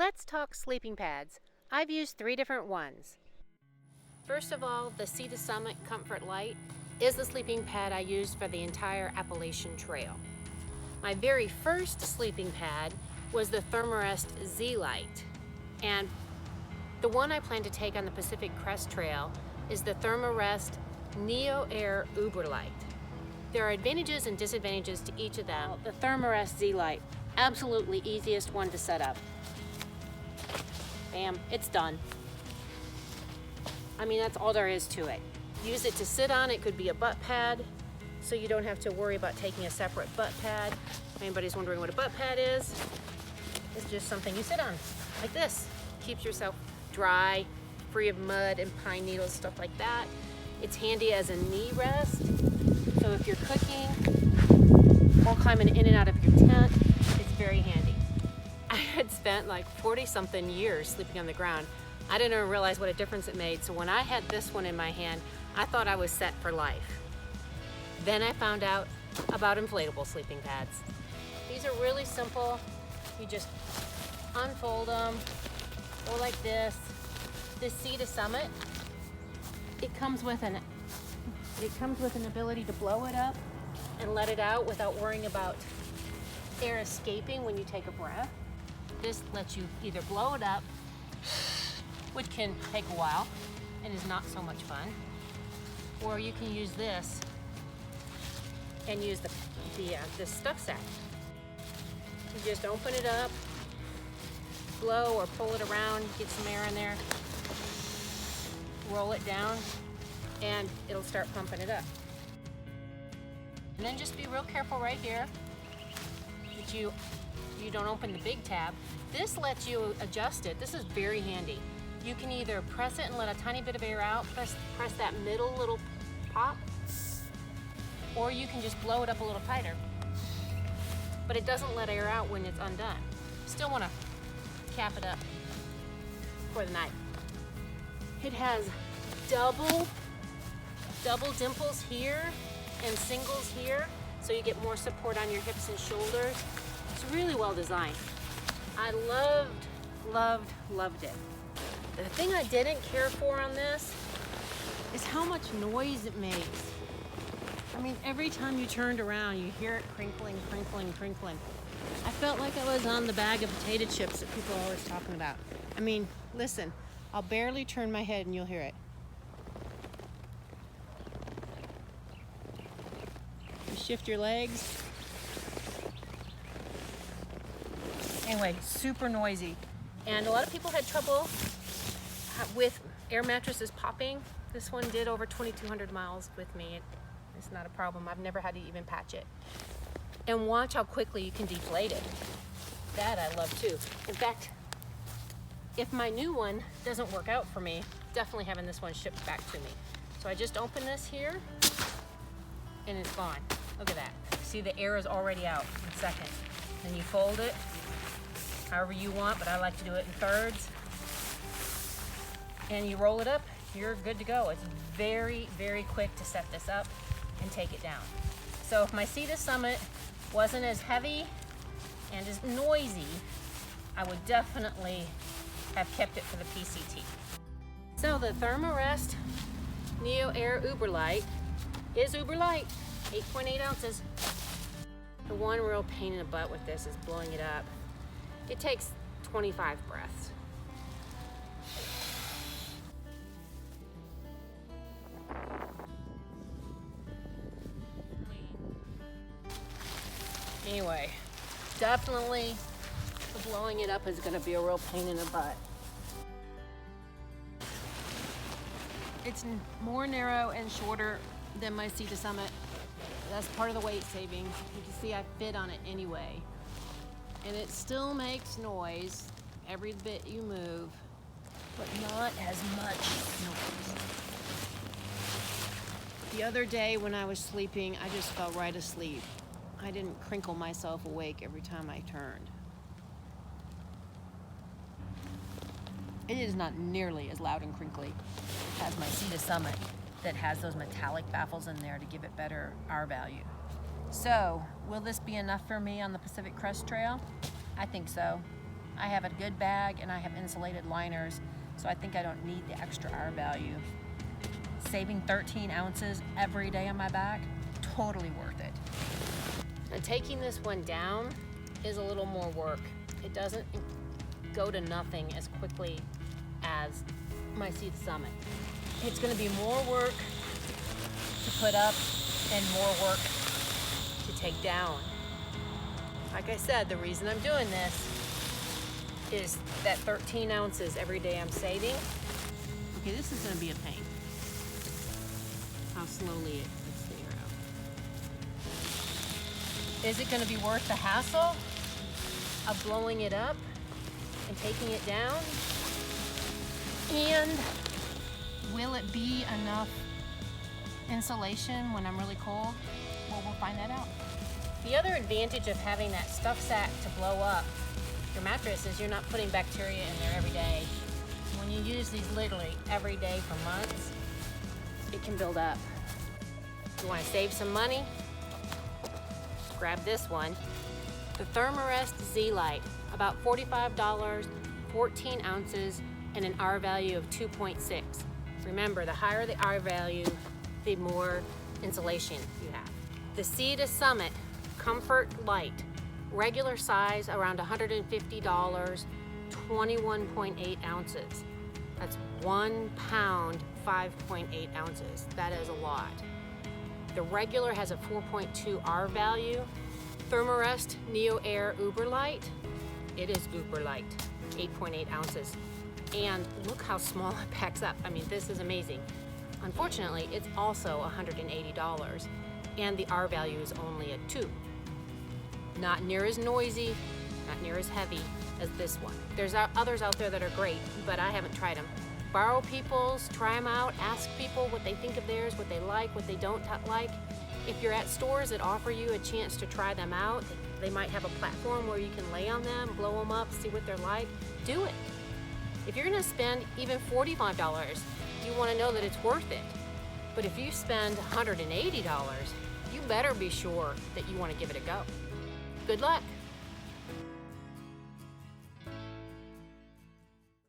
Let's talk sleeping pads. I've used 3 different ones. First of all, the Sea to Summit Comfort Lite is the sleeping pad I used for the entire Appalachian Trail. My very first sleeping pad was the Therm-a-Rest Z-Lite, and the one I plan to take on the Pacific Crest Trail is the Therm-a-Rest NeoAir UberLite. There are advantages and disadvantages to each of them. The Therm-a-Rest Z-Lite, absolutely easiest one to set up. Bam, it's done. I mean, that's all there is to it. Use it to sit on. It could be a butt pad, so you don't have to worry about taking a separate butt pad. If anybody's wondering what a butt pad is, it's just something you sit on, like this. Keeps yourself dry, free of mud and pine needles, stuff like that. It's handy as a knee rest, so if you're cooking or climbing in and out of your tent, it's very handy. I had spent like 40-something years sleeping on the ground. I didn't even realize what a difference it made, so when I had this one in my hand, I thought I was set for life. Then I found out about inflatable sleeping pads. These are really simple. You just unfold them, go like this. This Sea to Summit, it comes with an ability to blow it up and let it out without worrying about air escaping when you take a breath. This lets you either blow it up, which can take a while and is not so much fun, or you can use this and use this stuff sack. You just open it up, blow or pull it around, get some air in there, roll it down, and it'll start pumping it up. And then just be real careful right here that you don't open the big tab. This lets you adjust it. This is very handy. You can either press it and let a tiny bit of air out, press that middle little pop, or you can just blow it up a little tighter. But it doesn't let air out when it's undone. Still want to cap it up for the night. It has double dimples here and singles here, so you get more support on your hips and shoulders. It's really well designed. I loved it. The thing I didn't care for on this is how much noise it makes. I mean, every time you turned around, you hear it crinkling, crinkling, crinkling. I felt like I was on the bag of potato chips that people are always talking about. I mean, listen, I'll barely turn my head and you'll hear it. You shift your legs. Anyway, super noisy. And a lot of people had trouble with air mattresses popping. This one did over 2,200 miles with me. It's not a problem. I've never had to even patch it. And watch how quickly you can deflate it. That I love too. In fact, if my new one doesn't work out for me, definitely having this one shipped back to me. So I just open this here and it's gone. Look at that. See, the air is already out in seconds. Then you fold it however you want, but I like to do it in thirds. And you roll it up, you're good to go. It's very, very quick to set this up and take it down. So if my Sea to Summit wasn't as heavy and as noisy, I would definitely have kept it for the PCT. So the Therm-a-Rest NeoAir UberLite is UberLite, 8.8 ounces. The one real pain in the butt with this is blowing it up. It takes 25 breaths. Anyway, definitely the blowing it up is going to be a real pain in the butt. It's more narrow and shorter than my Sea to Summit. That's part of the weight saving. You can see I fit on it anyway. And it still makes noise every bit you move, but not as much noise. The other day when I was sleeping, I just fell right asleep. I didn't crinkle myself awake every time I turned. It is not nearly as loud and crinkly as my Sea to Summit that has those metallic baffles in there to give it better R value. So, will this be enough for me on the Pacific Crest Trail? I think so. I have a good bag and I have insulated liners, so I think I don't need the extra R value. Saving 13 ounces every day on my back, totally worth it. And taking this one down is a little more work. It doesn't go to nothing as quickly as my Sea to Summit. It's gonna be more work to put up and more work to take down. Like I said, the reason I'm doing this is that 13 ounces every day I'm saving. Okay, this is gonna be a pain. How slowly it puts the air out. Is it gonna be worth the hassle of blowing it up and taking it down? And will it be enough insulation when I'm really cold? Well, we'll find that out. The other advantage of having that stuff sack to blow up your mattress is you're not putting bacteria in there every day. When you use these literally every day for months, it can build up. If you want to save some money, grab this one. The Therm-a-Rest Z-Lite, about $45, 14 ounces, and an R value of 2.6. Remember, the higher the R value, the more insulation you have. The Sea to Summit Comfort Lite, regular size around $150, 21.8 ounces. That's 1 pound, 5.8 ounces. That is a lot. The regular has a 4.2 R value. Therm-a-Rest NeoAir UberLite, it is UberLite, 8.8 ounces. And look how small it packs up. I mean, this is amazing. Unfortunately, it's also $180, and the R value is only a 2. Not near as noisy, not near as heavy as this one. There's others out there that are great, but I haven't tried them. Borrow people's, try them out, ask people what they think of theirs, what they like, what they don't like. If you're at stores that offer you a chance to try them out, they might have a platform where you can lay on them, blow them up, see what they're like, do it. If you're gonna spend even $45, you wanna know that it's worth it. But if you spend $180, you better be sure that you wanna give it a go. Good luck.